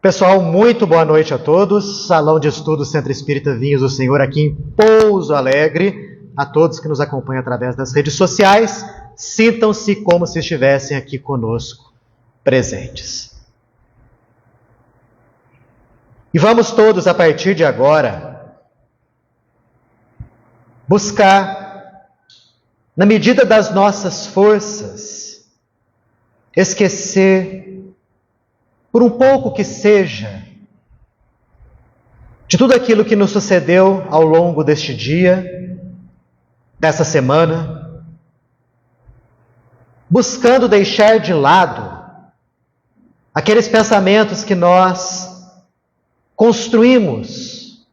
Pessoal, muito boa noite a todos. Salão de Estudos Centro Espírita Vinhos do Senhor aqui em Pouso Alegre. A todos que nos acompanham através das redes sociais, sintam-se como se estivessem aqui conosco, presentes. E vamos todos, a partir de agora, buscar, na medida das nossas forças, esquecer, por um pouco que seja, de tudo aquilo que nos sucedeu ao longo deste dia, dessa semana, buscando deixar de lado aqueles pensamentos que nós construímos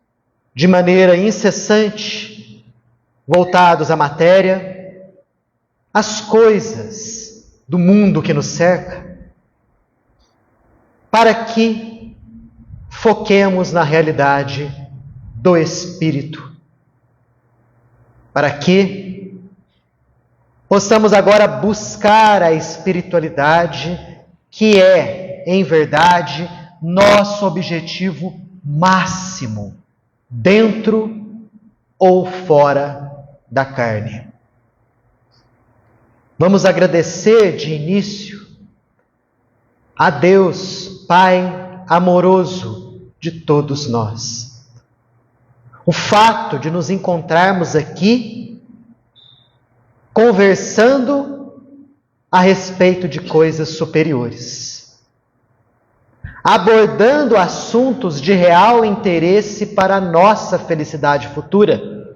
de maneira incessante, voltados à matéria, às coisas do mundo que nos cerca, para que foquemos na realidade do Espírito, para que possamos agora buscar a espiritualidade, que é, em verdade, nosso objetivo máximo, dentro ou fora da carne. Vamos agradecer de início a Deus, Pai amoroso de todos nós. O fato de nos encontrarmos aqui, conversando a respeito de coisas superiores, abordando assuntos de real interesse para a nossa felicidade futura,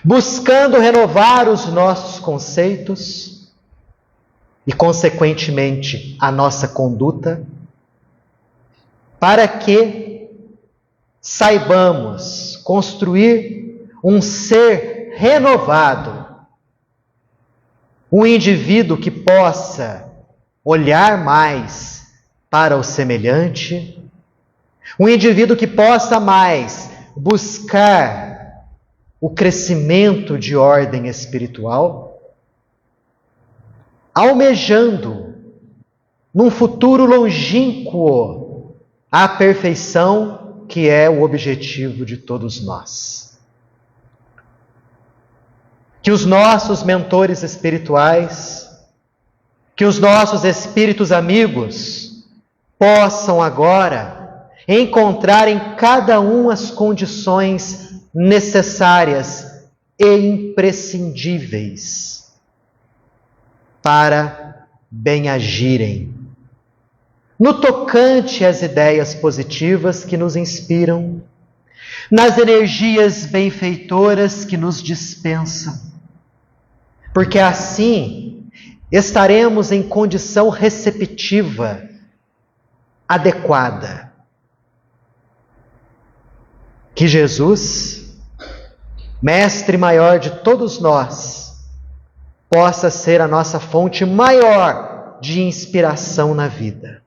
buscando renovar os nossos conceitos e, consequentemente, a nossa conduta, para que saibamos construir um ser renovado, um indivíduo que possa olhar mais para o semelhante, um indivíduo que possa mais buscar o crescimento de ordem espiritual, almejando, num futuro longínquo, a perfeição que é o objetivo de todos nós. Que os nossos mentores espirituais, que os nossos espíritos amigos, possam agora encontrar em cada um as condições necessárias e imprescindíveis para bem agirem, no tocante às ideias positivas que nos inspiram, nas energias benfeitoras que nos dispensam, porque assim estaremos em condição receptiva, adequada. Que Jesus, Mestre maior de todos nós, possa ser a nossa fonte maior de inspiração na vida.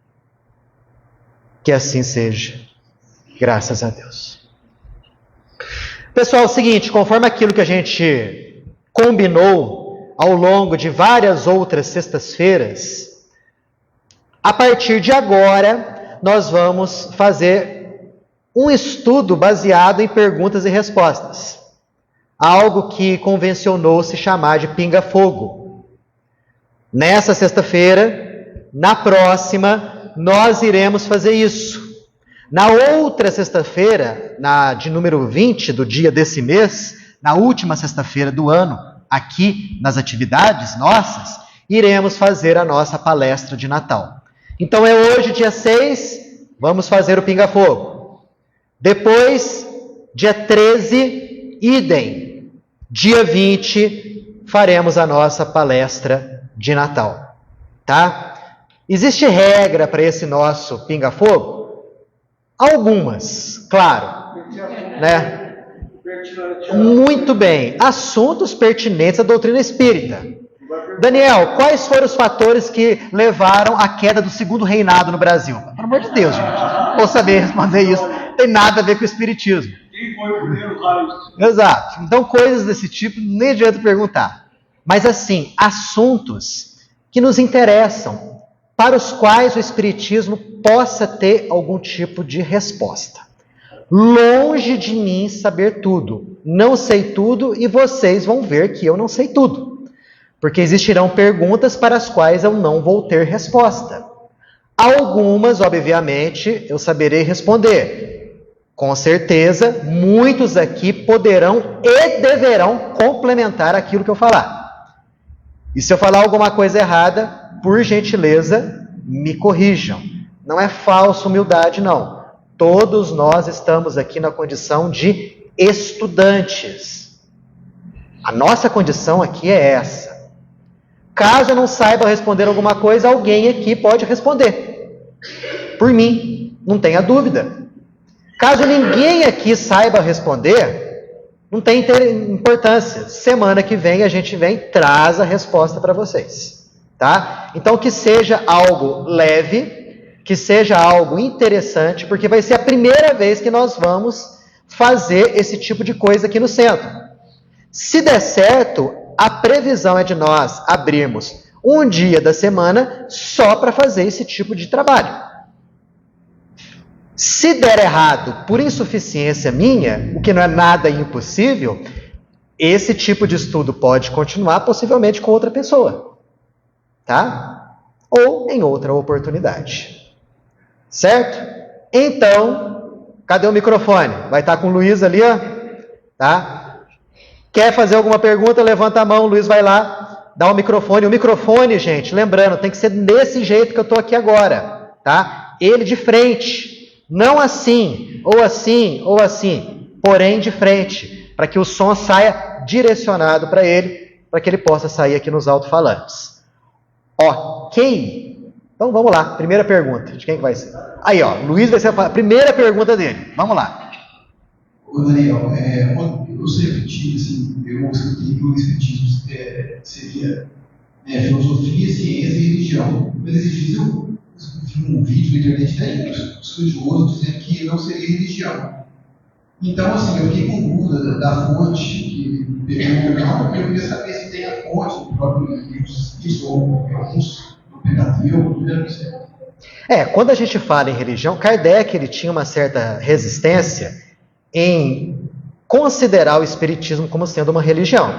Que assim seja. Graças a Deus. Pessoal, é o seguinte, conforme aquilo que a gente combinou ao longo de várias outras sextas-feiras, a partir de agora, nós vamos fazer um estudo baseado em perguntas e respostas. Algo que convencionou se chamar de pinga-fogo. Nessa sexta-feira, na próxima, nós iremos fazer isso. Na outra sexta-feira, de número 20 do dia desse mês, na última sexta-feira do ano, aqui nas atividades nossas, iremos fazer a nossa palestra de Natal. Então é hoje, dia 6, vamos fazer o pinga-fogo. Depois, dia 13, idem. Dia 20, faremos a nossa palestra de Natal, tá? Existe regra para esse nosso pinga-fogo? Algumas, claro, né? Muito bem. Assuntos pertinentes à doutrina espírita. Daniel, quais foram os fatores que levaram à queda do segundo reinado no Brasil? Pelo amor de Deus, gente. Não vou saber responder isso. Não tem nada a ver com o espiritismo. Quem foi o primeiro raio? Exato. Então, coisas desse tipo, nem adianta perguntar. Mas, assim, assuntos que nos interessam, para os quais o Espiritismo possa ter algum tipo de resposta. Longe de mim saber tudo. Não sei tudo e vocês vão ver que eu não sei tudo. Porque existirão perguntas para as quais eu não vou ter resposta. Algumas, obviamente, eu saberei responder. Com certeza, muitos aqui poderão e deverão complementar aquilo que eu falar. E se eu falar alguma coisa errada, por gentileza, me corrijam. Não é falsa humildade, não. Todos nós estamos aqui na condição de estudantes. A nossa condição aqui é essa. Caso eu não saiba responder alguma coisa, alguém aqui pode responder. Por mim, não tenha dúvida. Caso ninguém aqui saiba responder, não tem importância. Semana que vem a gente vem e traz a resposta para vocês. Tá? Então que seja algo leve, que seja algo interessante, porque vai ser a primeira vez que nós vamos fazer esse tipo de coisa aqui no centro. Se der certo, a previsão é de nós abrirmos um dia da semana só para fazer esse tipo de trabalho. Se der errado por insuficiência minha, o que não é nada impossível, esse tipo de estudo pode continuar possivelmente com outra pessoa. Tá? Ou em outra oportunidade. Certo? Então, cadê o microfone? Vai estar com o Luiz ali, ó. Tá? Quer fazer alguma pergunta? Levanta a mão, o Luiz vai lá, dá o microfone. O microfone, gente, lembrando, tem que ser desse jeito que eu estou aqui agora. Tá? Ele de frente. Não assim, ou assim, ou assim, porém de frente, para que o som saia direcionado para ele, para que ele possa sair aqui nos alto-falantes. Ok? Então vamos lá, primeira pergunta, de quem que vai ser? Aí, ó, Luiz vai ser a primeira pergunta dele, vamos lá. Ô Daniel, eu sempre tive, assim, eu escutei que o Espiritismo seria filosofia, ciência e religião, mas esses dias eu vi um vídeo na internet de estudiosos dizendo que não seria religião. Então, assim, eu fiquei com dúvida da fonte que pegou o canal, porque eu queria saber se tem a fonte do próprio livro disso, ou alguns do Pentateuco, não sei. Quando a gente fala em religião, Kardec ele tinha uma certa resistência em considerar o Espiritismo como sendo uma religião.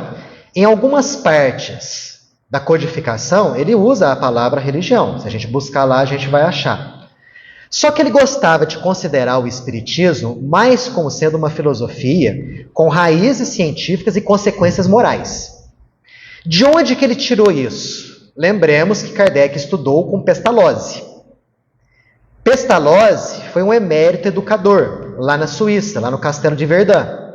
Em algumas partes da codificação, ele usa a palavra religião. Se a gente buscar lá, a gente vai achar. Só que ele gostava de considerar o Espiritismo mais como sendo uma filosofia com raízes científicas e consequências morais. De onde que ele tirou isso? Lembremos que Kardec estudou com Pestalozzi. Pestalozzi foi um emérito educador lá na Suíça, lá no Castelo de Verdun.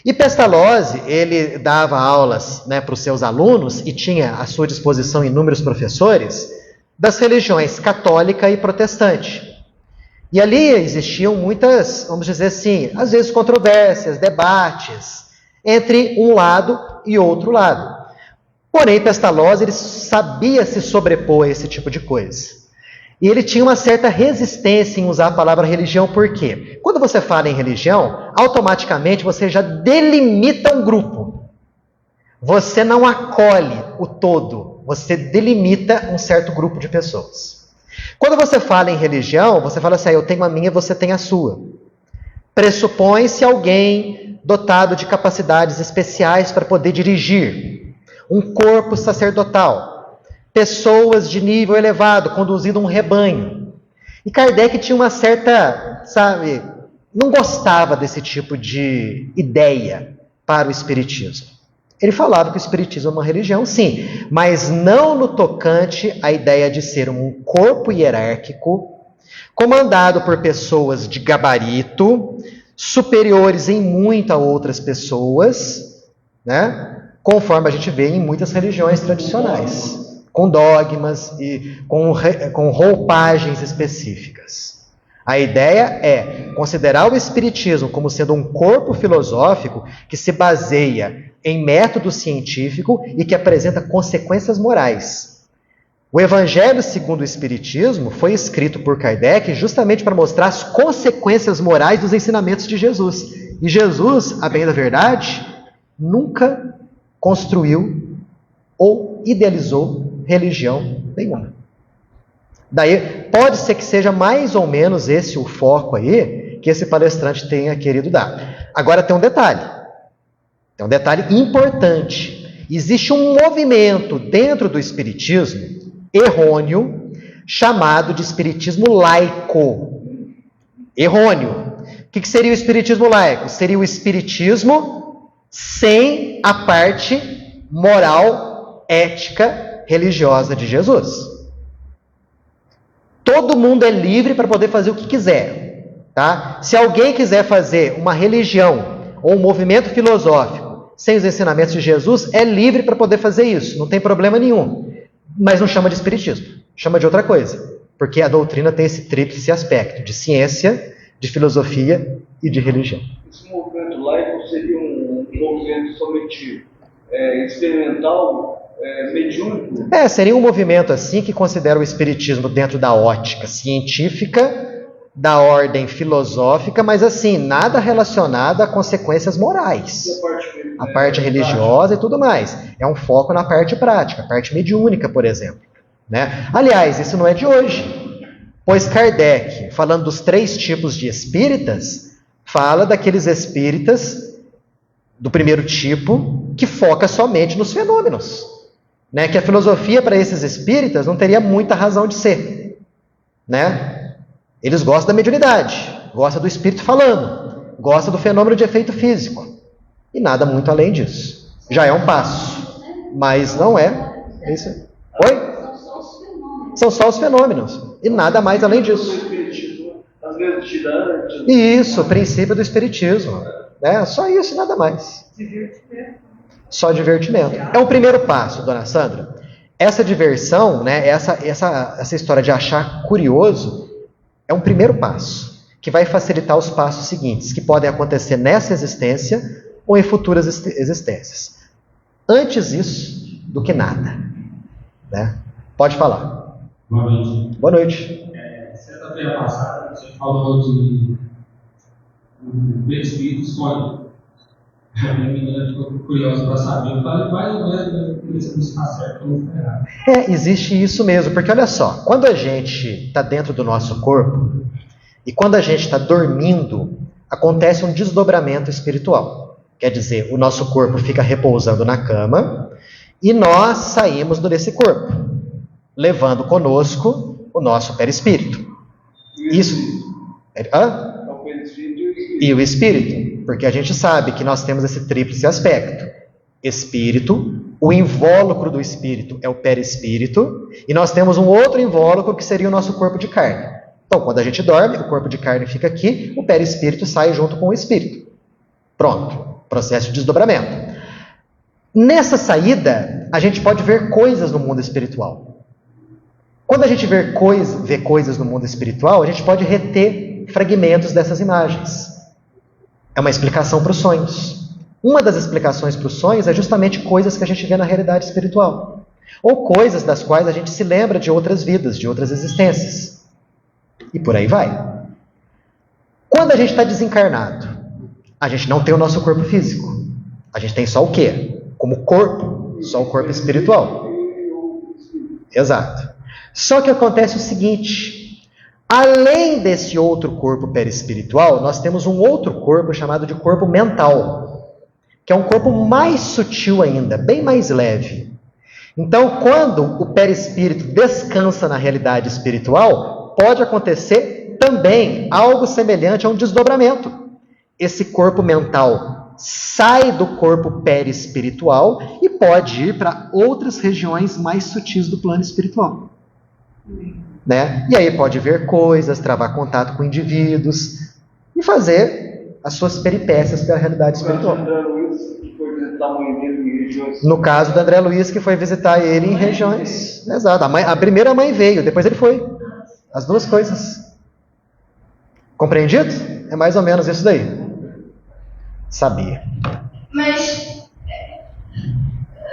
E Pestalozzi, ele dava aulas para os seus alunos e tinha à sua disposição inúmeros professores das religiões católica e protestante. E ali existiam muitas, vamos dizer assim, às vezes controvérsias, debates entre um lado e outro lado. Porém, Pestalozzi ele sabia se sobrepor a esse tipo de coisa. E ele tinha uma certa resistência em usar a palavra religião, por quê? Quando você fala em religião, automaticamente você já delimita um grupo. Você não acolhe o todo, você delimita um certo grupo de pessoas. Quando você fala em religião, você fala assim, eu tenho a minha, você tem a sua. Pressupõe-se alguém dotado de capacidades especiais para poder dirigir, um corpo sacerdotal. Pessoas de nível elevado, conduzindo um rebanho. E Kardec tinha uma certa, não gostava desse tipo de ideia para o Espiritismo. Ele falava que o Espiritismo é uma religião, sim, mas não no tocante à ideia de ser um corpo hierárquico, comandado por pessoas de gabarito, superiores em muito a outras pessoas, conforme a gente vê em muitas religiões tradicionais. Com dogmas e com roupagens específicas. A ideia é considerar o Espiritismo como sendo um corpo filosófico que se baseia em método científico e que apresenta consequências morais. O Evangelho segundo o Espiritismo foi escrito por Kardec justamente para mostrar as consequências morais dos ensinamentos de Jesus. E Jesus, a bem da verdade, nunca construiu ou idealizou religião nenhuma. Daí, pode ser que seja mais ou menos esse o foco aí que esse palestrante tenha querido dar. Agora tem um detalhe importante. Existe um movimento dentro do espiritismo errôneo, chamado de espiritismo laico. Errôneo. O que seria o espiritismo laico? Seria o espiritismo sem a parte moral, ética, religiosa de Jesus. Todo mundo é livre para poder fazer o que quiser. Tá? Se alguém quiser fazer uma religião ou um movimento filosófico sem os ensinamentos de Jesus, é livre para poder fazer isso, não tem problema nenhum. Mas não chama de espiritismo, chama de outra coisa. Porque a doutrina tem esse tríplice aspecto de ciência, de filosofia e de religião. Esse movimento laico seria um movimento somente experimental, mediúnico? Seria um movimento assim que considera o espiritismo dentro da ótica científica, da ordem filosófica, mas assim, nada relacionado a consequências morais. A parte religiosa e tudo mais. É um foco na parte prática, a parte mediúnica, por exemplo. Né? Aliás, isso não é de hoje, pois Kardec, falando dos 3 tipos de espíritas, fala daqueles espíritas do primeiro tipo que foca somente nos fenômenos. Né? Que a filosofia para esses espíritas não teria muita razão de ser. Né? Eles gostam da mediunidade, gostam do espírito falando, gostam do fenômeno de efeito físico. E nada muito além disso. Já é um passo, mas não é isso. Oi? São só os fenômenos. E nada mais além disso. Isso, o princípio do espiritismo. Só isso, nada mais. Só divertimento. É o primeiro passo, dona Sandra. Essa diversão, né, essa história de achar curioso, é um primeiro passo, que vai facilitar os passos seguintes, que podem acontecer nessa existência ou em futuras existências. Antes isso do que nada. Né? Pode falar. Boa noite. Boa noite. Sexta-feira passada, você falou de espírito sonho. A minha menina ficou curiosa para saber. Eu falei, mais ou menos, isso está certo, eu não esperava. Existe isso mesmo, porque olha só, quando a gente está dentro do nosso corpo e quando a gente está dormindo, acontece um desdobramento espiritual. Quer dizer, o nosso corpo fica repousando na cama e nós saímos desse corpo, levando conosco o nosso perispírito. Isso. O perispírito e o espírito. Porque a gente sabe que nós temos esse tríplice aspecto. Espírito, o invólucro do espírito é o perispírito, e nós temos um outro invólucro que seria o nosso corpo de carne. Então, quando a gente dorme, o corpo de carne fica aqui, o perispírito sai junto com o espírito. Pronto, processo de desdobramento. Nessa saída, a gente pode ver coisas no mundo espiritual. Quando a gente vê coisas no mundo espiritual, a gente pode reter fragmentos dessas imagens. É uma explicação para os sonhos. Uma das explicações para os sonhos é justamente coisas que a gente vê na realidade espiritual. Ou coisas das quais a gente se lembra de outras vidas, de outras existências. E por aí vai. Quando a gente está desencarnado, a gente não tem o nosso corpo físico. A gente tem só o quê? Como corpo, só o corpo espiritual. Exato. Só que acontece o seguinte... Além desse outro corpo perispiritual, nós temos um outro corpo chamado de corpo mental, que é um corpo mais sutil ainda, bem mais leve. Então, quando o perispírito descansa na realidade espiritual, pode acontecer também algo semelhante a um desdobramento. Esse corpo mental sai do corpo perispiritual e pode ir para outras regiões mais sutis do plano espiritual. Né? E aí pode ver coisas, travar contato com indivíduos e fazer as suas peripécias pela realidade espiritual. No caso do André Luiz, que foi visitar ele em regiões... Exato. A primeira mãe veio, depois ele foi. As duas coisas. Compreendido? É mais ou menos isso daí. Sabia. Mas,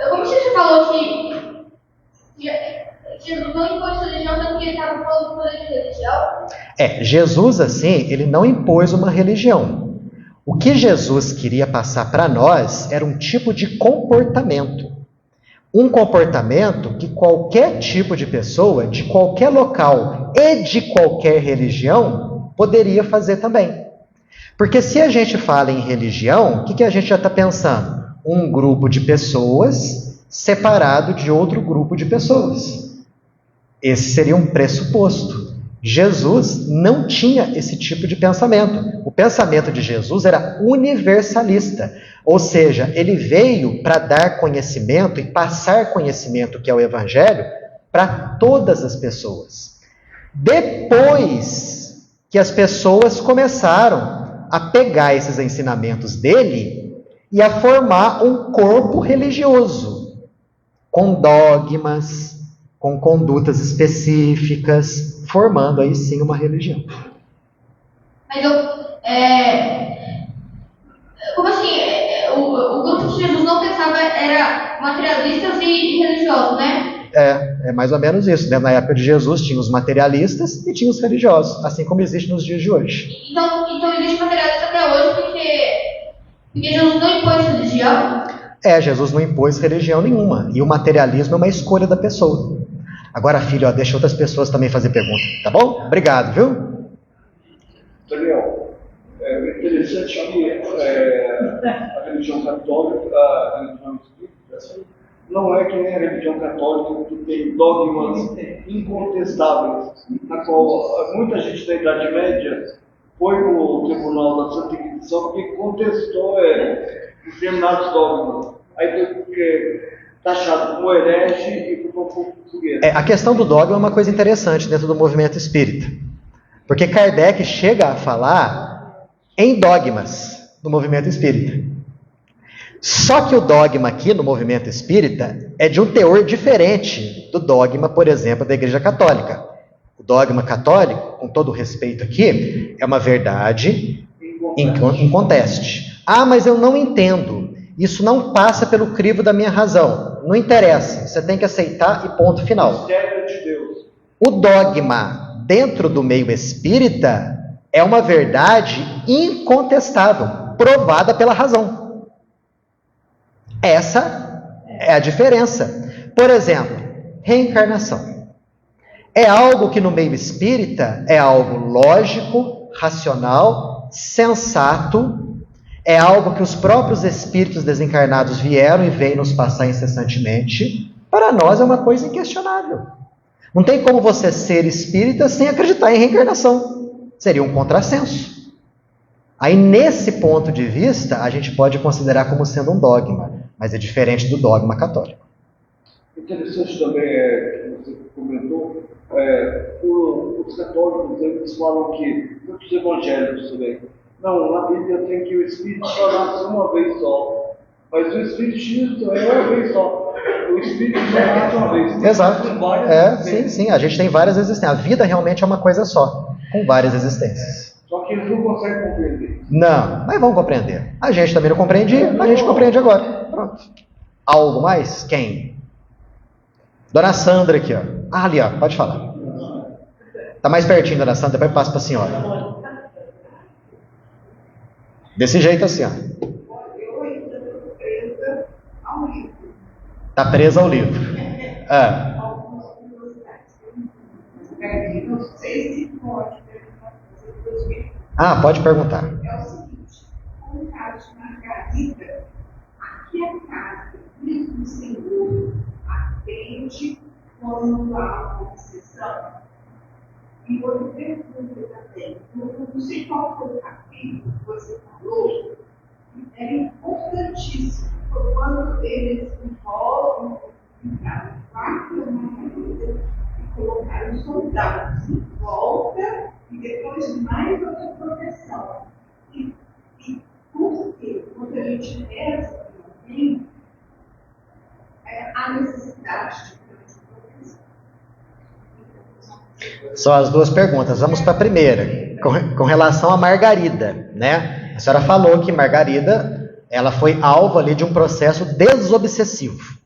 como você falou que Jesus não impôs religião, tanto que ele estava falando de religião? Jesus, assim, ele não impôs uma religião. O que Jesus queria passar para nós era um tipo de comportamento. um comportamento que qualquer tipo de pessoa, de qualquer local e de qualquer religião, poderia fazer também. Porque se a gente fala em religião, o que a gente já está pensando? Um grupo de pessoas separado de outro grupo de pessoas. Esse seria um pressuposto. Jesus não tinha esse tipo de pensamento. O pensamento de Jesus era universalista. Ou seja, ele veio para dar conhecimento e passar conhecimento, que é o Evangelho, para todas as pessoas. Depois que as pessoas começaram a pegar esses ensinamentos dele e a formar um corpo religioso, com dogmas, com condutas específicas, formando aí sim uma religião. Mas como assim? O grupo de Jesus não pensava, era materialistas e religiosos, né? É mais ou menos isso, né? Na época de Jesus tinha os materialistas e tinha os religiosos, assim como existe nos dias de hoje. Então existe materialista até hoje porque Jesus não impôs religião? Jesus não impôs religião nenhuma, e o materialismo é uma escolha da pessoa. Agora, filho, deixa outras pessoas também fazer pergunta, tá bom? Obrigado, viu? Daniel, é interessante que a religião católica, a religião espírita, não é que nem a religião católica, que tem dogmas incontestáveis, na qual muita gente da Idade Média foi para o Tribunal da Santa Inquisição porque contestou determinados dogmas. Aí foi taxado como herege e foi para o fogueira. A questão do dogma é uma coisa interessante dentro do movimento espírita, porque Kardec chega a falar em dogmas do movimento espírita. Só que o dogma aqui no movimento espírita é de um teor diferente do dogma, por exemplo, da Igreja Católica. O dogma católico, com todo o respeito aqui, é uma verdade inconteste. Mas eu não entendo. Isso não passa pelo crivo da minha razão. Não interessa. Você tem que aceitar e ponto final. O dogma dentro do meio espírita é uma verdade incontestável, provada pela razão. Essa é a diferença. Por exemplo, reencarnação. É algo que no meio espírita é algo lógico, racional, sensato, é algo que os próprios espíritos desencarnados vieram e vêm nos passar incessantemente. Para nós é uma coisa inquestionável. Não tem como você ser espírita sem acreditar em reencarnação. Seria um contrassenso. Aí, nesse ponto de vista, a gente pode considerar como sendo um dogma, mas é diferente do dogma católico. Interessante também que você comentou, os católicos eles falam que, muitos evangélicos também, não, na Bíblia tem que o Espírito só nasce uma vez só, mas o Espiritismo é uma vez só. O Espírito só nasce uma vez. Exato. Sim, a gente tem várias existências. A vida realmente é uma coisa só, com várias existências. Só que eles não conseguem compreender. Não, mas vão compreender. A gente também não compreendia, a gente compreende agora. Pronto. Algo mais? Quem? Dona Sandra aqui, ó. Ali, ó, pode falar. Tá mais pertinho, Dona Sandra, depois passa para a senhora. Desse jeito assim, ó. Tá presa ao livro. Pode perguntar. É o seguinte, no caso de Margarida, aqui é casa do Senhor atende quando há uma obsessão. E outra pergunta também, não sei qual foi o capítulo que você falou, é importantíssimo, quando eles envolvem ficar no quarto da Margarida e colocar os soldados em volta e depois mais outra proteção. E por quê? Quando a gente reza por alguém, há necessidade de proteção. São as duas perguntas. Vamos para a primeira, com relação a Margarida, né? A senhora falou que Margarida, ela foi alvo ali de um processo desobsessivo.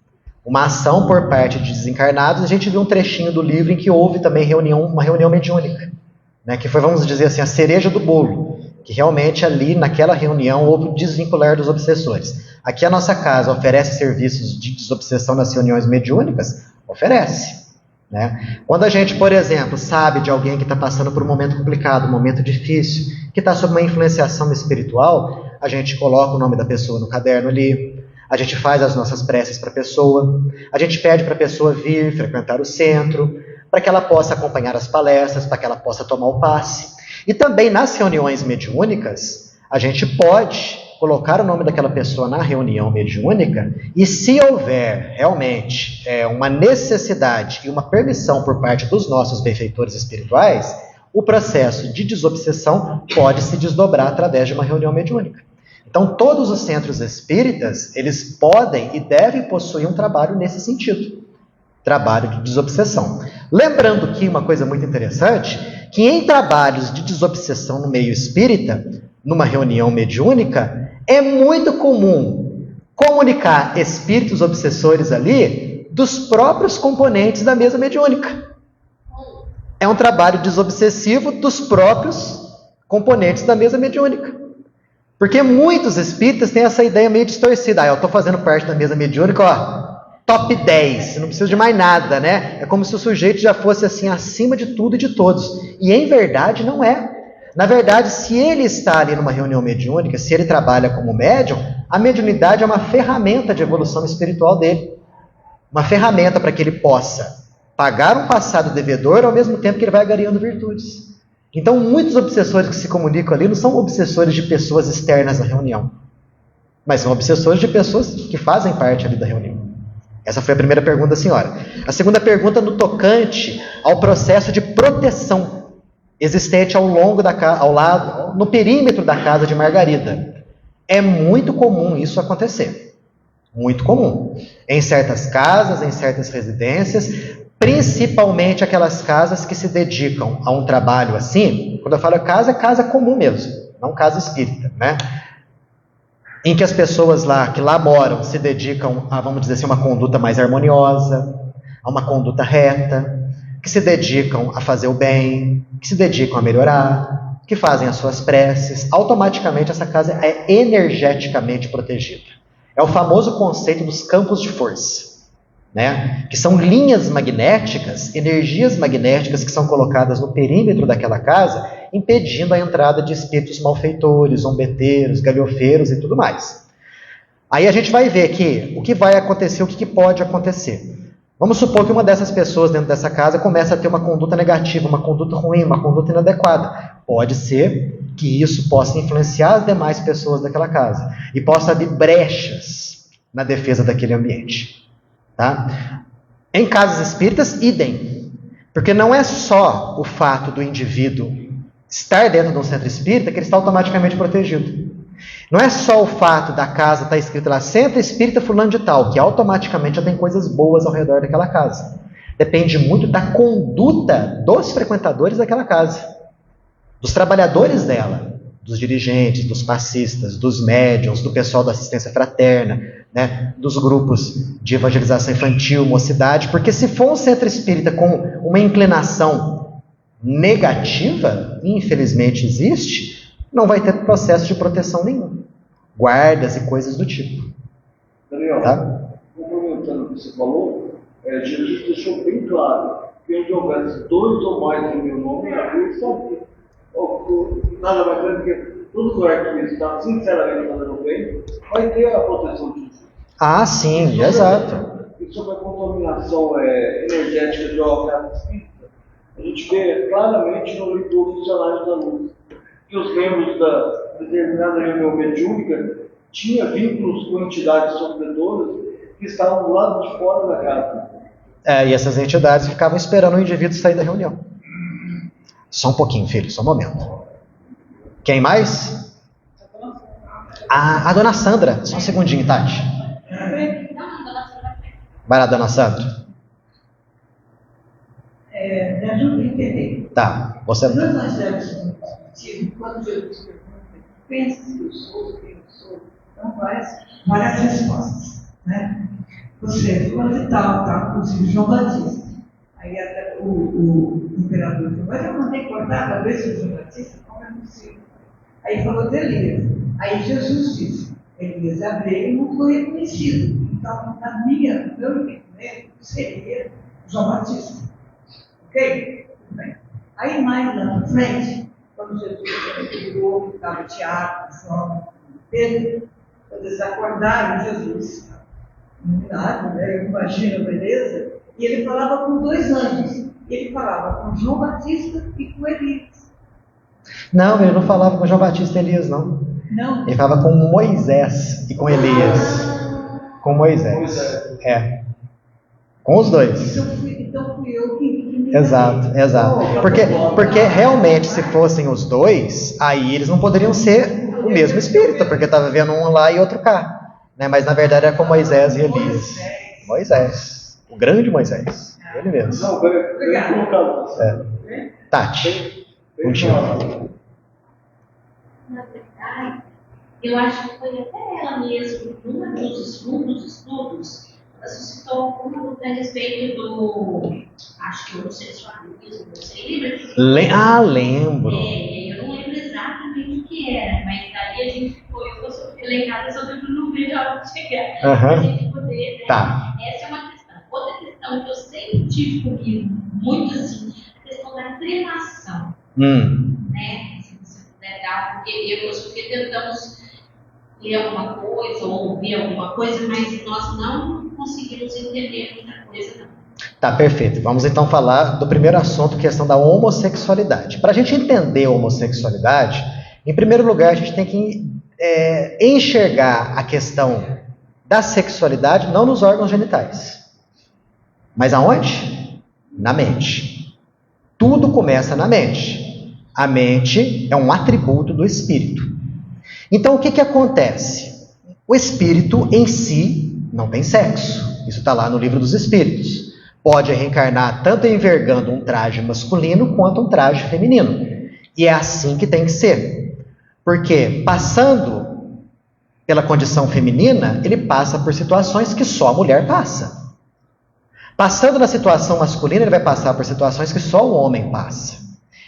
Uma ação por parte de desencarnados. A gente viu um trechinho do livro em que houve também uma reunião mediúnica, né? Que foi, vamos dizer assim, a cereja do bolo. Que realmente ali, naquela reunião, houve o desvincular dos obsessores. Aqui a nossa casa oferece serviços de desobsessão nas reuniões mediúnicas? Oferece. Né? Quando a gente, por exemplo, sabe de alguém que está passando por um momento complicado, um momento difícil, que está sob uma influenciação espiritual, a gente coloca o nome da pessoa no caderno ali, a gente faz as nossas preces para a pessoa, a gente pede para a pessoa vir frequentar o centro, para que ela possa acompanhar as palestras, para que ela possa tomar o passe. E também nas reuniões mediúnicas, a gente pode colocar o nome daquela pessoa na reunião mediúnica e, se houver realmente uma necessidade e uma permissão por parte dos nossos benfeitores espirituais, o processo de desobsessão pode se desdobrar através de uma reunião mediúnica. Então, todos os centros espíritas, eles podem e devem possuir um trabalho nesse sentido, trabalho de desobsessão. Lembrando que uma coisa muito interessante, que em trabalhos de desobsessão no meio espírita, numa reunião mediúnica, é muito comum comunicar espíritos obsessores ali dos próprios componentes da mesa mediúnica. É um trabalho desobsessivo dos próprios componentes da mesa mediúnica. Porque muitos espíritas têm essa ideia meio distorcida. Eu estou fazendo parte da mesa mediúnica, top 10, não preciso de mais nada, né? É como se o sujeito já fosse assim, acima de tudo e de todos. E em verdade não é. Na verdade, se ele está ali numa reunião mediúnica, se ele trabalha como médium, a mediunidade é uma ferramenta de evolução espiritual dele. Uma ferramenta para que ele possa pagar um passado devedor ao mesmo tempo que ele vai ganhando virtudes. Então, muitos obsessores que se comunicam ali não são obsessores de pessoas externas à reunião, mas são obsessores de pessoas que fazem parte ali da reunião. Essa foi a primeira pergunta da senhora. A segunda pergunta no tocante ao processo de proteção existente ao longo no perímetro da casa de Margarida. É muito comum isso acontecer. Muito comum. Em certas casas, em certas residências, principalmente aquelas casas que se dedicam a um trabalho assim. Quando eu falo casa, é casa comum mesmo, não casa espírita, né? Em que as pessoas que lá moram se dedicam a, vamos dizer assim, uma conduta mais harmoniosa, a uma conduta reta, que se dedicam a fazer o bem, que se dedicam a melhorar, que fazem as suas preces, automaticamente essa casa é energeticamente protegida. É o famoso conceito dos campos de força, né? Que são linhas magnéticas, energias magnéticas que são colocadas no perímetro daquela casa, impedindo a entrada de espíritos malfeitores, zombeteiros, galhofeiros e tudo mais. Aí a gente vai ver que o que vai acontecer, o que pode acontecer. Vamos supor que uma dessas pessoas dentro dessa casa começa a ter uma conduta negativa, uma conduta ruim, uma conduta inadequada. Pode ser que isso possa influenciar as demais pessoas daquela casa e possa abrir brechas na defesa daquele ambiente. Tá? Em casas espíritas, idem. Porque não é só o fato do indivíduo estar dentro de um centro espírita que ele está automaticamente protegido. Não é só o fato da casa estar escrito lá, Centro Espírita Fulano de Tal, que automaticamente já tem coisas boas ao redor daquela casa. Depende muito da conduta dos frequentadores daquela casa, dos trabalhadores dela, dos dirigentes, dos passistas, dos médiuns, do pessoal da assistência fraterna, né, dos grupos de evangelização infantil, mocidade, porque se for um centro espírita com uma inclinação negativa, infelizmente existe, não vai ter processo de proteção nenhum. Guardas e coisas do tipo. Daniel, tá? complementando o que você falou, Jesus deixou bem claro que onde houvesse 2 ou mais em meu nome, eu estou nada mais grande que todo lugar que está sinceramente fazendo bem, vai ter a proteção de Jesus. Ah, sim, exato. E sobre a contaminação energética de uma casa espírita, a gente vê claramente no livro do Funcionário da Luz que os membros da determinada reunião mediúnica tinham vínculos com entidades sofredoras que estavam do lado de fora da casa. E essas entidades ficavam esperando o indivíduo sair da reunião. Só um pouquinho, filho, só um momento. Quem mais? A dona Sandra. Só um segundinho, Tati. Vai lá, dona Sandra. Me ajuda a entender. Tá, você não. Nós temos quando Jesus pergunta, pensa que eu sou, quem eu sou, então várias respostas, né? Você, quando está, inclusive João Batista, aí até o imperador falou, mas eu mandei cortar a cabeça de João Batista, como é possível? Aí falou de Elias. Aí Jesus disse, Elias Abreu não foi reconhecido. Então, no meu entendimento, seria João Batista. Ok? Tudo bem. Aí, mais lá na frente, quando Jesus virou, estava Tiago, João, Pedro, quando eles acordaram Jesus, iluminado, né? Eu imagino, beleza? E ele falava com 2 anjos. Ele falava com João Batista e com Elias. Não, ele não falava com João Batista e Elias, não. Não. Ele falava com Moisés e com Elias. Com Moisés. É. Com os dois. Então fui eu que me Exato. Porque realmente, se fossem os dois, aí eles não poderiam ser o mesmo espírito, porque estava vendo um lá e outro cá. Né? Mas na verdade era com Moisés e Elias. Moisés. O grande Moisés. Ele mesmo. Não, bem colocado. Tati. Contigo. Na verdade, eu acho que foi até ela mesma, num dos estudos, ela suscitou alguma dúvida a respeito do, acho que homossexualismo, você lembra? Lembro. Eu não lembro exatamente o que era, mas daí a gente ficou, eu sou elegada, só que eu não vejo a hora de chegar, pra gente poder, né? Tá. Essa é uma questão. Outra questão que eu sempre tive comigo, muito assim, a questão da cremação, né? Porque eu e o Sofia tentamos ler alguma coisa ou ouvir alguma coisa, mas nós não conseguimos entender muita coisa, não. Tá, perfeito. Vamos então falar do primeiro assunto, questão da homossexualidade. Para a gente entender a homossexualidade, em primeiro lugar, a gente tem que enxergar a questão da sexualidade não nos órgãos genitais. Mas aonde? Na mente. Tudo começa na mente. A mente é um atributo do espírito. Então, o que acontece? O espírito em si não tem sexo. Isso está lá no Livro dos Espíritos. Pode reencarnar tanto envergando um traje masculino quanto um traje feminino. E é assim que tem que ser. Porque, passando pela condição feminina, ele passa por situações que só a mulher passa. Passando na situação masculina, ele vai passar por situações que só o homem passa.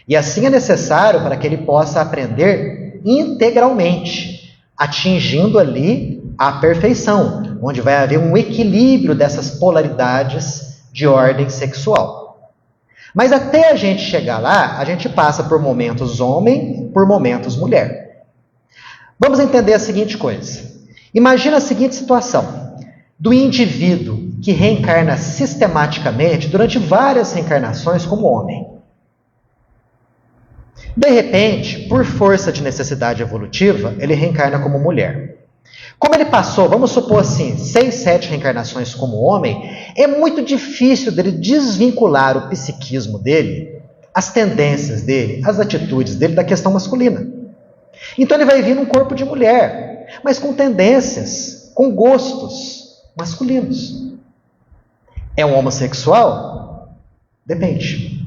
E assim é necessário para que ele possa aprender integralmente, atingindo ali a perfeição, onde vai haver um equilíbrio dessas polaridades de ordem sexual. Mas até a gente chegar lá, a gente passa por momentos homem, por momentos mulher. Vamos entender a seguinte coisa. Imagina a seguinte situação, do indivíduo que reencarna sistematicamente durante várias reencarnações como homem. De repente, por força de necessidade evolutiva, ele reencarna como mulher. Como ele passou, vamos supor assim, 6, 7 reencarnações como homem, é muito difícil dele desvincular o psiquismo dele, as tendências dele, as atitudes dele da questão masculina. Então ele vai vir num corpo de mulher, mas com tendências, com gostos masculinos. É um homossexual? Depende.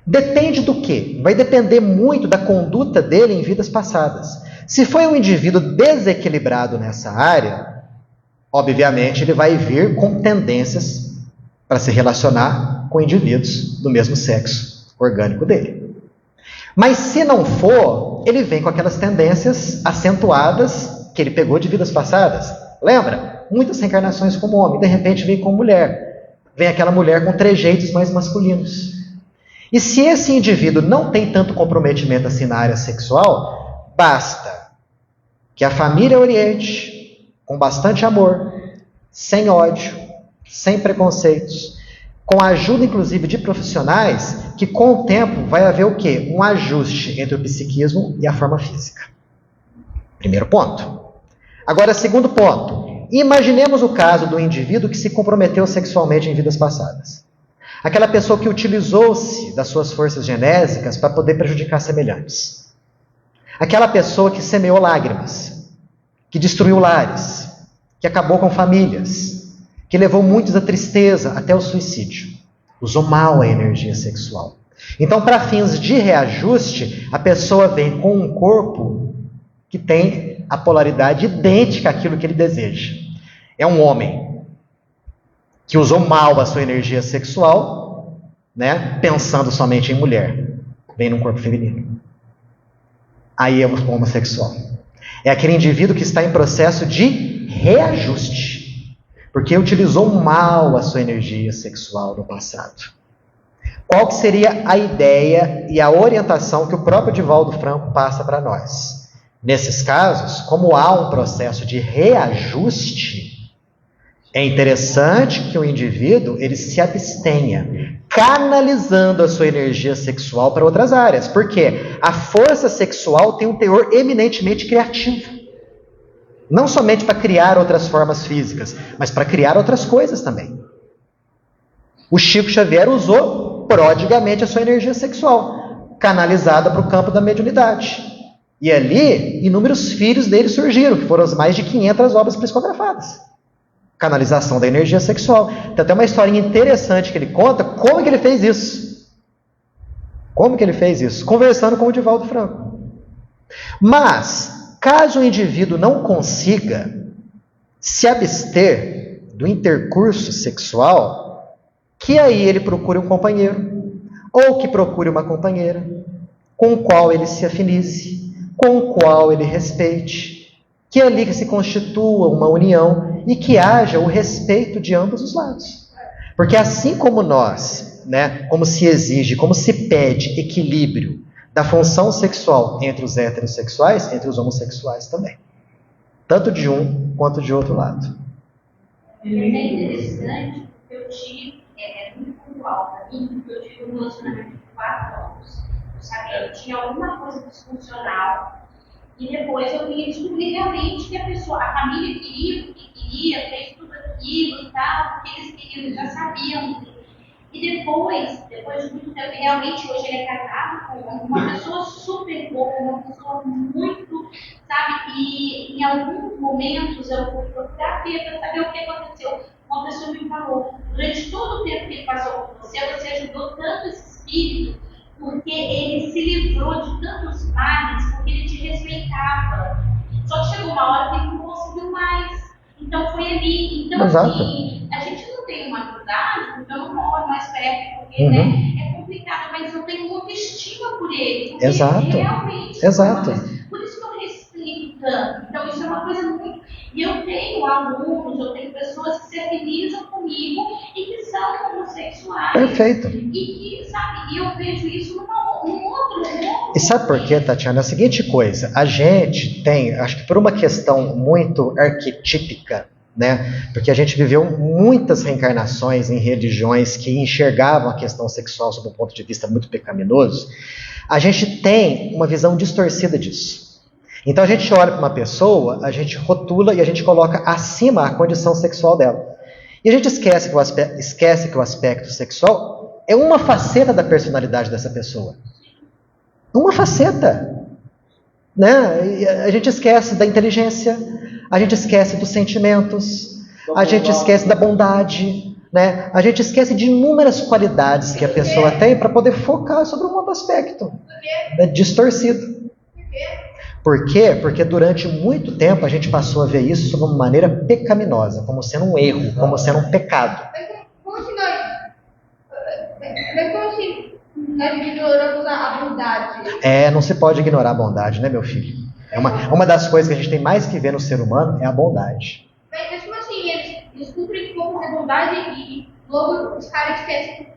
Depende do quê? Vai depender muito da conduta dele em vidas passadas. Se foi um indivíduo desequilibrado nessa área, obviamente ele vai vir com tendências para se relacionar com indivíduos do mesmo sexo orgânico dele. Mas se não for, ele vem com aquelas tendências acentuadas que ele pegou de vidas passadas. Lembra? Muitas reencarnações como homem, de repente vem como mulher. Vem aquela mulher com trejeitos mais masculinos. E se esse indivíduo não tem tanto comprometimento assim na área sexual, basta que a família oriente, com bastante amor, sem ódio, sem preconceitos, com a ajuda inclusive de profissionais, que com o tempo vai haver o quê? Um ajuste entre o psiquismo e a forma física. Primeiro ponto. Agora, segundo ponto. Imaginemos o caso do indivíduo que se comprometeu sexualmente em vidas passadas. Aquela pessoa que utilizou-se das suas forças genésicas para poder prejudicar semelhantes. Aquela pessoa que semeou lágrimas, que destruiu lares, que acabou com famílias, que levou muitos à tristeza, até o suicídio. Usou mal a energia sexual. Então, para fins de reajuste, a pessoa vem com um corpo que tem a polaridade idêntica àquilo que ele deseja. É um homem que usou mal a sua energia sexual, né, pensando somente em mulher, vem num corpo feminino. Aí é homossexual. É aquele indivíduo que está em processo de reajuste, porque utilizou mal a sua energia sexual no passado. Qual que seria a ideia e a orientação que o próprio Divaldo Franco passa para nós? Nesses casos, como há um processo de reajuste, é interessante que o indivíduo ele se abstenha, canalizando a sua energia sexual para outras áreas. Porque a força sexual tem um teor eminentemente criativo. Não somente para criar outras formas físicas, mas para criar outras coisas também. O Chico Xavier usou prodigamente a sua energia sexual, canalizada para o campo da mediunidade. E ali, inúmeros filhos dele surgiram, que foram as mais de 500 obras psicografadas. Canalização da energia sexual. Tem até uma historinha interessante que ele conta, como que ele fez isso. Como que ele fez isso? Conversando com o Divaldo Franco. Mas, caso o indivíduo não consiga se abster do intercurso sexual, que aí ele procure um companheiro, ou que procure uma companheira, com o qual ele se afinize, com o qual ele respeite, que ali que se constitua uma união e que haja o respeito de ambos os lados. Porque assim como nós, como se exige, como se pede equilíbrio da função sexual entre os heterossexuais, entre os homossexuais também. Tanto de um quanto de outro lado. É interessante, porque eu tive, muito pontual para mim, porque eu tive um relacionamento de 4 anos. Eu sabia que tinha alguma coisa disfuncional. E depois eu vim descobrir realmente que a família queria, fez tudo aquilo e tal, porque eles queriam, eles já sabiam. E depois de muito tempo, realmente hoje ele é casado com uma pessoa super boa, uma pessoa muito, sabe? E em alguns momentos eu fui procurar para saber o que aconteceu. Uma pessoa me falou, durante todo o tempo que ele passou com você ajudou tanto esse espírito, porque ele se livrou de tantos males, porque ele te respeitava. Só que chegou uma hora que ele não conseguiu mais. Então foi ali. Então, assim, a gente não tem uma amizade, porque eu não moro mais perto, porque é complicado, mas eu tenho muita estima por ele. Porque Exato. Realmente. Exato. Por isso que eu respeito tanto. Então, isso é uma coisa muito. E eu tenho alunos, eu tenho pessoas que se afinizam comigo e que são homossexuais. Perfeito. E que, sabe, eu vejo isso num outro. E sabe por quê, Tatiana? É a seguinte coisa, a gente tem, acho que por uma questão muito arquetípica, porque a gente viveu muitas reencarnações em religiões que enxergavam a questão sexual sob um ponto de vista muito pecaminoso, a gente tem uma visão distorcida disso. Então a gente olha para uma pessoa, a gente rotula e a gente coloca acima a condição sexual dela. E a gente esquece que o aspecto sexual é uma faceta da personalidade dessa pessoa. Uma faceta. A gente esquece da inteligência, a gente esquece dos sentimentos, a gente esquece da bondade, a gente esquece de inúmeras qualidades que a pessoa tem para poder focar sobre um outro aspecto. Distorcido. Por quê? Porque durante muito tempo a gente passou a ver isso de uma maneira pecaminosa, como sendo um erro, como sendo um pecado. Como se nós ignoramos a bondade? Não se pode ignorar a bondade, meu filho? Uma das coisas que a gente tem mais que ver no ser humano é a bondade. Mas como assim? Eles descobrem como é bondade e logo os caras esquecem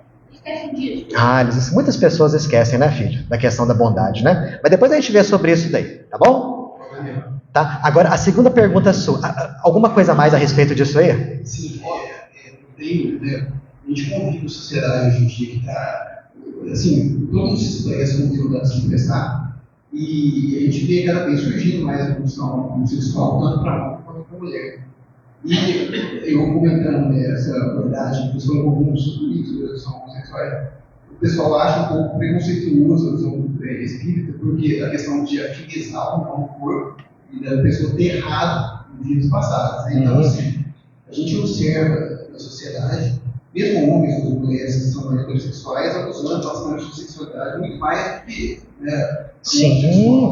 disso. Muitas pessoas esquecem, filho? Da questão da bondade, Mas depois a gente vê sobre isso daí, tá bom? Tá? Agora, a segunda pergunta é sua. Alguma coisa mais a respeito disso aí? Sim, a gente convive com sociedade hoje em dia que está, assim, todo mundo se esclarece com o conteúdo da prestar, e a gente vê cada vez surgindo mais a função sexual, tanto para homem quanto para mulher. E eu comentando essa verdade, principalmente com alguns políticos que são homossexuais, o pessoal acha um pouco preconceituoso a visão espírita, porque a questão de afinizar o corpo e da pessoa ter errado em vidas passadas. Então, assim, a gente observa na sociedade, mesmo homens ou mulheres que são heterossexuais, abusando bastante de sexualidade muito mais do queSim,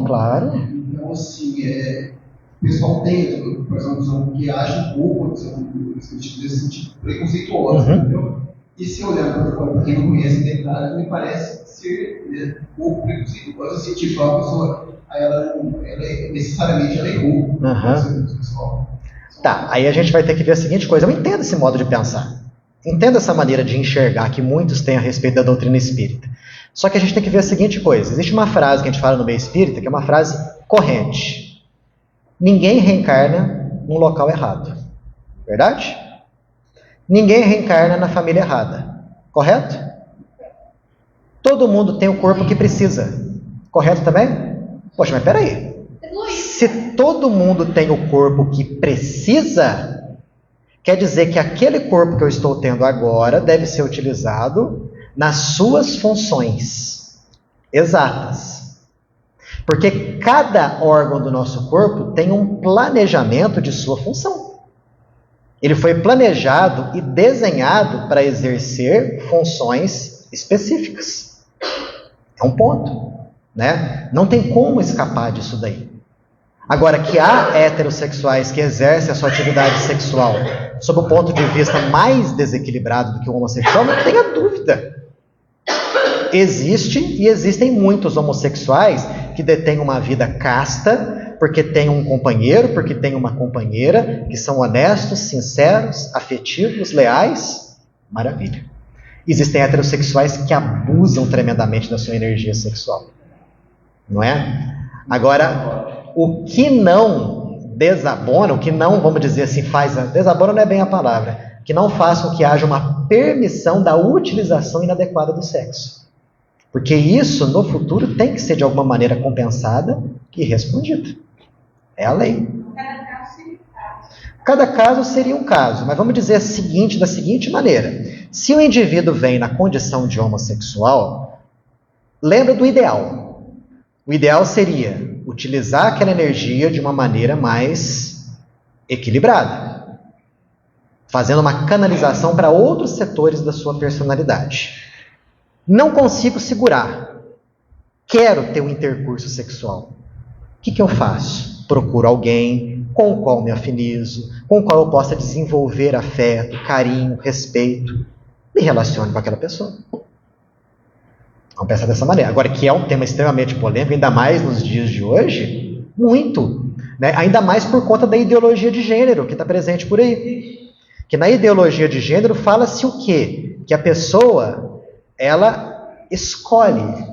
claro. Então, assim, o pessoal tem, por exemplo, que age um pouco, nesse sentido preconceituoso, entendeu? E se olhando para quem não conhece detalhes, me parece ser pouco preconceito. Pode sentir que a pessoa, ela necessariamente ela errou. Tá, aí a gente vai ter que ver a seguinte coisa. Eu entendo esse modo de pensar. Entendo essa maneira de enxergar que muitos têm a respeito da doutrina espírita. Só que a gente tem que ver a seguinte coisa. Existe uma frase que a gente fala no meio espírita, que é uma frase corrente. Ninguém reencarna num local errado. Verdade? Ninguém reencarna na família errada. Correto? Todo mundo tem o corpo que precisa. Correto também? Poxa, mas peraí. Se todo mundo tem o corpo que precisa, quer dizer que aquele corpo que eu estou tendo agora deve ser utilizado nas suas funções exatas. Porque cada órgão do nosso corpo tem um planejamento de sua função. Ele foi planejado e desenhado para exercer funções específicas. É um ponto, né? Não tem como escapar disso daí. Agora, que há heterossexuais que exercem a sua atividade sexual sob o ponto de vista mais desequilibrado do que o homossexual, não tenha dúvida. Existe e existem muitos homossexuais que detêm uma vida casta, porque tem um companheiro, porque tem uma companheira, que são honestos, sinceros, afetivos, leais. Maravilha. Existem heterossexuais que abusam tremendamente da sua energia sexual. Não é? Agora, o que não desabona, o que não, vamos dizer assim, desabona não é bem a palavra, que não faz com que haja uma permissão da utilização inadequada do sexo. Porque isso, no futuro, tem que ser de alguma maneira compensada e respondida. É a lei. Cada caso seria um caso, mas vamos dizer da seguinte maneira. Se o indivíduo vem na condição de homossexual, lembra do ideal. O ideal seria utilizar aquela energia de uma maneira mais equilibrada, fazendo uma canalização para outros setores da sua personalidade. Não consigo segurar. Quero ter um intercurso sexual. O que eu faço? Procuro alguém com o qual me afinizo, com o qual eu possa desenvolver afeto, carinho, respeito. Me relaciono com aquela pessoa. Vamos pensar dessa maneira. Agora, que é um tema extremamente polêmico, ainda mais nos dias de hoje, muito. Né? Ainda mais por conta da ideologia de gênero que está presente por aí. Que na ideologia de gênero fala-se o quê? Que a pessoa, ela escolhe.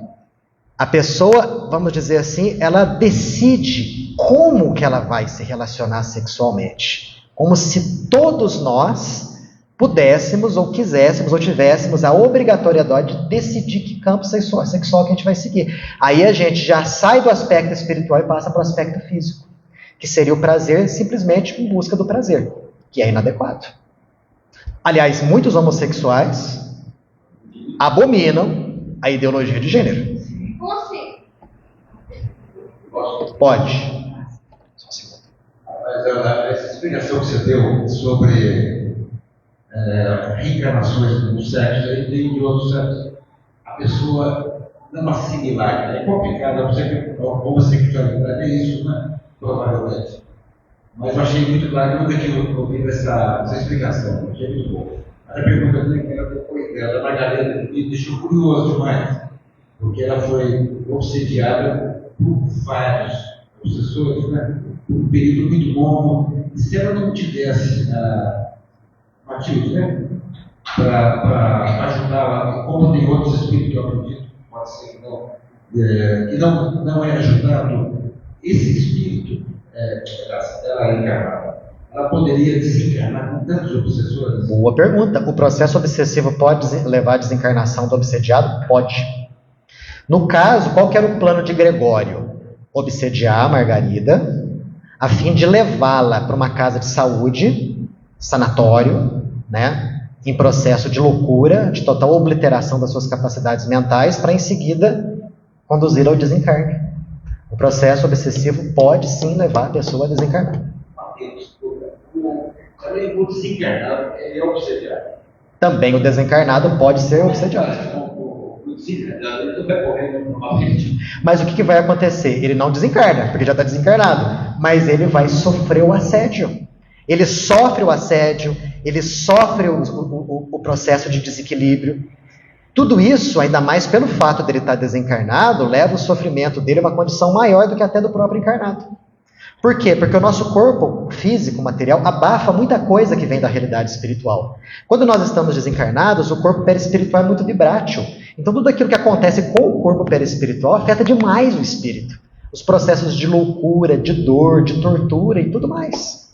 A pessoa, vamos dizer assim, ela decide como que ela vai se relacionar sexualmente. Como se todos nós pudéssemos, ou quiséssemos, ou tivéssemos a obrigatoriedade de decidir que campo sexual que a gente vai seguir. Aí a gente já sai do aspecto espiritual e passa para o aspecto físico, que seria o prazer simplesmente em busca do prazer, que é inadequado. Aliás, muitos homossexuais abominam a ideologia de gênero. Como assim? Pode. Mas essa explicação que você deu sobre reencarnações no sexo, aí tem de outros sexos. A pessoa não assimilar, é complicado, a homossexualidade é isso, né? Provavelmente. Mas eu achei muito claro, eu nunca tinha ouvido essa explicação, achei muito bom. A pergunta que ela depois da Margarida me deixou curioso demais, porque ela foi obsediada por vários obsessores, né? Por um período muito longo, e se ela não tivesse motivos, né? Para ajudar, como tem outros espíritos que eu acredito, pode ser que não é ajudado, esse espírito, ela encarnada, ela poderia desencarnar com tantos obsessores? Boa pergunta. O processo obsessivo pode levar à desencarnação do obsediado? Pode. No caso, qual que era o plano de Gregório? Obsediar a Margarida, a fim de levá-la para uma casa de saúde, sanatório, né, em processo de loucura, de total obliteração das suas capacidades mentais, para em seguida conduzi-la ao desencarne. O processo obsessivo pode sim levar a pessoa a desencarnar. Também o desencarnado é obsediado. Também o desencarnado pode ser obsediado. O desencarnado ele não vai correr normalmente. Mas o que vai acontecer? Ele não desencarna, porque já está desencarnado, mas ele vai sofrer o assédio. Ele sofre o assédio, ele sofre o processo de desequilíbrio. Tudo isso, ainda mais pelo fato dele estar desencarnado, leva o sofrimento dele a uma condição maior do que até do próprio encarnado. Por quê? Porque o nosso corpo físico, material, abafa muita coisa que vem da realidade espiritual. Quando nós estamos desencarnados, o corpo perispiritual é muito vibrátil. Então tudo aquilo que acontece com o corpo perispiritual afeta demais o espírito. Os processos de loucura, de dor, de tortura e tudo mais.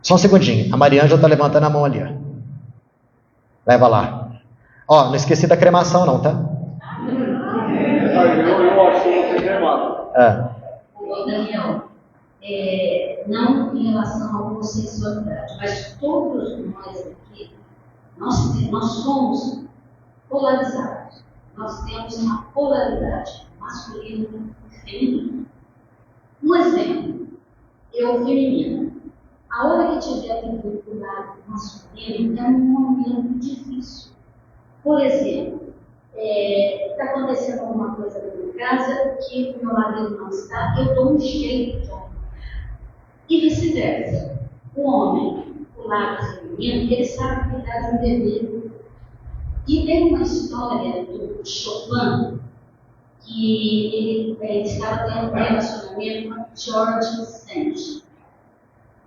Só um segundinho. A Mariângela está levantando a mão ali. Ó. Leva lá. Ó, não esqueci da cremação não, tá? Eu acho que você cremado. Daniel, não em relação à homossexualidade, mas todos nós aqui, nós somos polarizados. Nós temos uma polaridade masculina e feminina. Um exemplo, eu feminina. A hora que tiver que vir para o lado masculino é um momento difícil. Por exemplo, está acontecendo alguma coisa na minha casa que o meu marido não está, eu dou um jeito de arrumar. E vice-versa. O homem, o lado feminino, ele sabe cuidar de um bebê. E tem uma história do Chopin, que ele estava tendo um relacionamento com George Sand,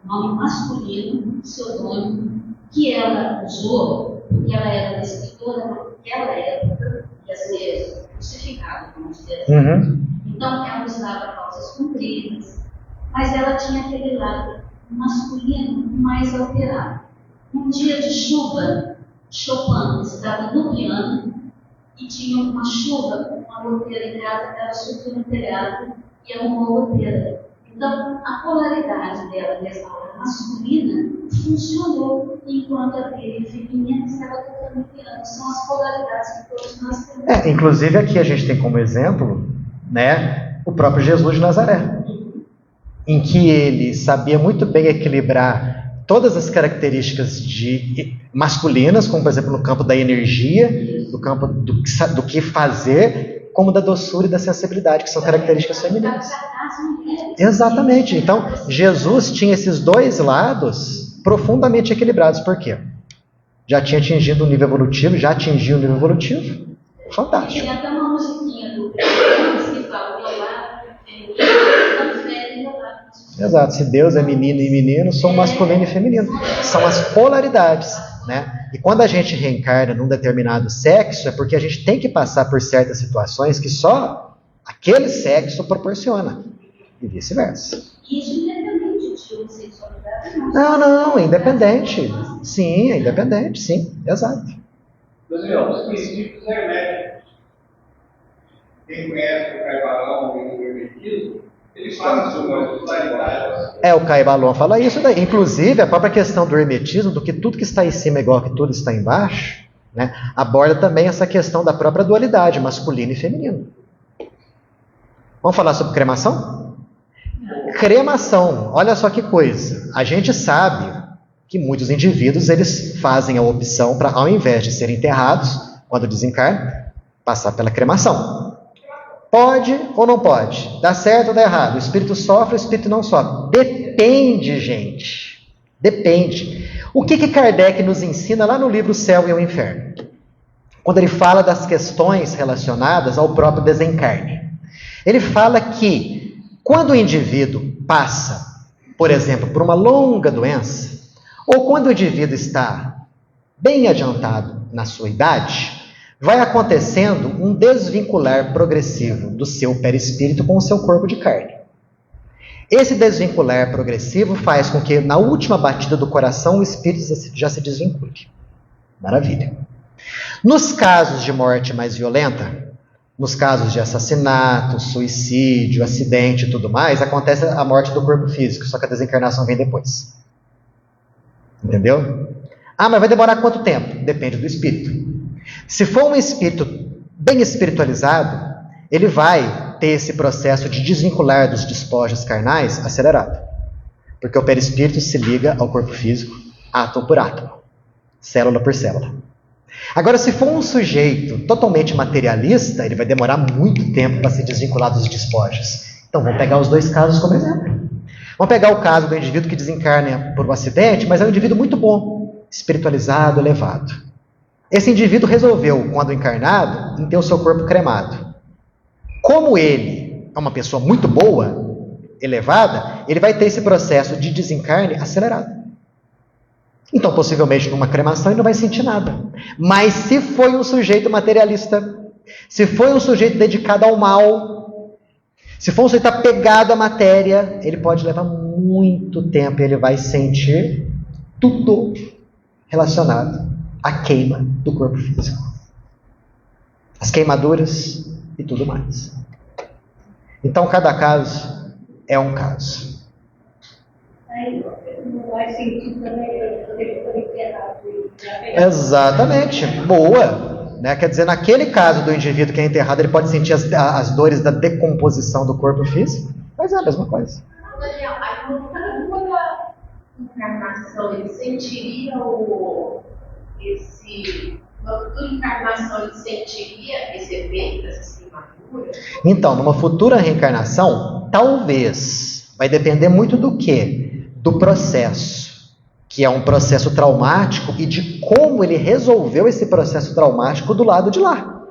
nome masculino, pseudônimo, que ela usou, porque ela era uma escritora naquela época, ia ser crucificada, vamos dizer assim. Então ela usava calças compridas, mas ela tinha aquele lado masculino mais alterado. Um dia de chuva, Chopin estava no piano e tinha uma chuva com uma goteira em casa, ela subiu no telhado e arrumou a goteira. Então, a polaridade dela, dessa hora masculina, funcionou, enquanto a dele feminina estava tocando no piano. São as polaridades que todos nós temos. Inclusive, aqui a gente tem como exemplo, né, o próprio Jesus de Nazaré, em que ele sabia muito bem equilibrar todas as características masculinas, como, por exemplo, no campo da energia, no campo do que fazer, como da doçura e da sensibilidade, que são características femininas. Exatamente. Então, Jesus tinha esses dois lados profundamente equilibrados. Por quê? Já tinha atingido o nível evolutivo, já atingiu o nível evolutivo. Fantástico. Tem até uma musiquinha do que fala, meu lado feminino, meu lado masculino. Exato. Se Deus é menino e menino, sou masculino e feminino. São as polaridades, né? E quando a gente reencarna num determinado sexo, é porque a gente tem que passar por certas situações que só aquele sexo proporciona. E vice-versa. Isso independente de homossexualidade? Não, é independente. Sim, é independente, sim, exato. Daniel, os princípios herméticos. Quem conhece o Caibalão e o Hermetismo, eles falam sobre as polaridades. O Caibalon fala isso daí. Inclusive, a própria questão do hermetismo, do que tudo que está em cima é igual que tudo está embaixo, né, aborda também essa questão da própria dualidade, masculino e feminino. Vamos falar sobre cremação? Cremação, olha só que coisa. A gente sabe que muitos indivíduos eles fazem a opção para, ao invés de serem enterrados, quando desencarnam, passar pela cremação. Pode ou não pode? Dá certo ou dá errado? O espírito sofre ou o espírito não sofre? Depende, gente. Depende. O que Kardec nos ensina lá no livro Céu e o Inferno? Quando ele fala das questões relacionadas ao próprio desencarne. Ele fala que quando o indivíduo passa, por exemplo, por uma longa doença, ou quando o indivíduo está bem adiantado na sua idade, vai acontecendo um desvincular progressivo do seu perispírito com o seu corpo de carne. Esse desvincular progressivo faz com que, na última batida do coração, o espírito já se desvincule. Maravilha. Nos casos de morte mais violenta, nos casos de assassinato, suicídio, acidente e tudo mais, acontece a morte do corpo físico, só que a desencarnação vem depois. Entendeu? Mas vai demorar quanto tempo? Depende do espírito. Se for um espírito bem espiritualizado, ele vai ter esse processo de desvincular dos despojos carnais acelerado. Porque o perispírito se liga ao corpo físico, átomo por átomo, célula por célula. Agora, se for um sujeito totalmente materialista, ele vai demorar muito tempo para se desvincular dos despojos. Então, vamos pegar os dois casos como exemplo. Vamos pegar o caso do indivíduo que desencarna por um acidente, mas é um indivíduo muito bom, espiritualizado, elevado. Esse indivíduo resolveu, quando encarnado, em ter o seu corpo cremado. Como ele é uma pessoa muito boa, elevada, ele vai ter esse processo de desencarne acelerado. Então, possivelmente, numa cremação, ele não vai sentir nada. Mas se foi um sujeito materialista, se foi um sujeito dedicado ao mal, se for um sujeito apegado à matéria, ele pode levar muito tempo e ele vai sentir tudo relacionado à queima do corpo físico. As queimaduras e tudo mais. Então, cada caso é um caso. Não faz sentido também ele foi enterrado. Exatamente. Boa. Né? Quer dizer, naquele caso do indivíduo que é enterrado, ele pode sentir as dores da decomposição do corpo físico, mas é a mesma coisa. Daniel, aí no caso da encarnação, ele sentiria na futura encarnação, ele sentiria esse efeito dessas queimaduras? Então, numa futura reencarnação, talvez. Vai depender muito do quê? Do processo, que é um processo traumático e de como ele resolveu esse processo traumático do lado de lá.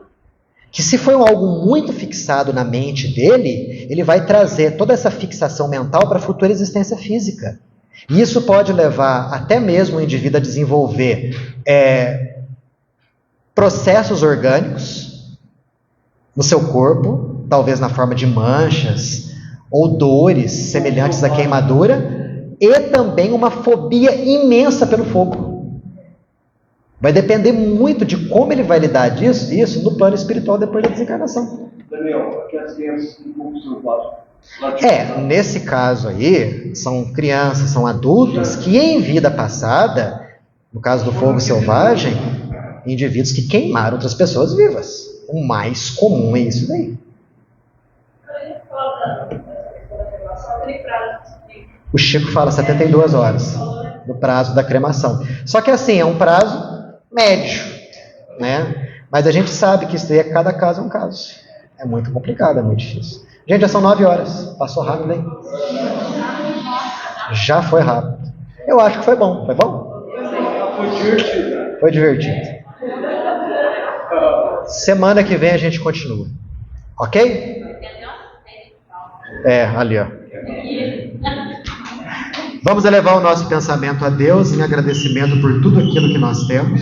Que se foi algo muito fixado na mente dele, ele vai trazer toda essa fixação mental para a futura existência física. E isso pode levar até mesmo o indivíduo a desenvolver processos orgânicos no seu corpo, talvez na forma de manchas ou dores semelhantes à queimadura, e também uma fobia imensa pelo fogo. Vai depender muito de como ele vai lidar disso no plano espiritual depois da desencarnação. Daniel, aqui as crianças que não observaram. Nesse caso aí, são crianças, são adultos que em vida passada, no caso do fogo selvagem, indivíduos que queimaram outras pessoas vivas. O mais comum é isso daí. O Chico fala 72 horas no prazo da cremação. Só que assim, é um prazo médio, né? Mas a gente sabe que isso aí, cada caso é um caso. É muito complicado, é muito difícil. Gente, já são 9 horas. Passou rápido, hein? Já foi rápido. Eu acho que foi bom. Foi bom? Foi divertido. Foi divertido. Semana que vem a gente continua. Ok? Ali, ó. Vamos elevar o nosso pensamento a Deus em agradecimento por tudo aquilo que nós temos,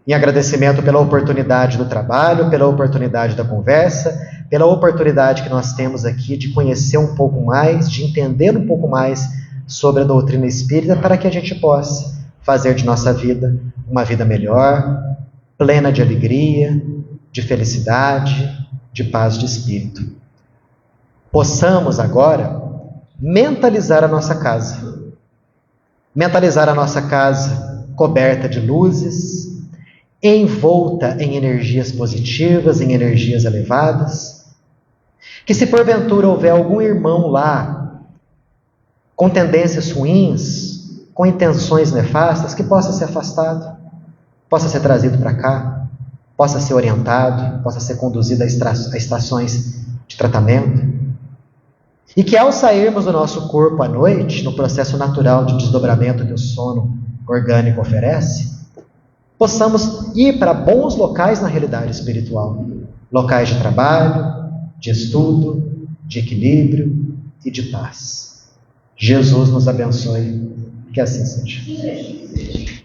em agradecimento pela oportunidade do trabalho, pela oportunidade da conversa, pela oportunidade que nós temos aqui de conhecer um pouco mais, de entender um pouco mais sobre a doutrina espírita, para que a gente possa fazer de nossa vida uma vida melhor, plena de alegria, de felicidade, de paz de espírito. Possamos agora mentalizar a nossa casa. Mentalizar a nossa casa coberta de luzes, envolta em energias positivas, em energias elevadas. Que se porventura houver algum irmão lá com tendências ruins, com intenções nefastas, que possa ser afastado, possa ser trazido para cá, possa ser orientado, possa ser conduzido a estações de tratamento. E que ao sairmos do nosso corpo à noite, no processo natural de desdobramento que o sono orgânico oferece, possamos ir para bons locais na realidade espiritual. Locais de trabalho, de estudo, de equilíbrio e de paz. Jesus nos abençoe. Que assim seja.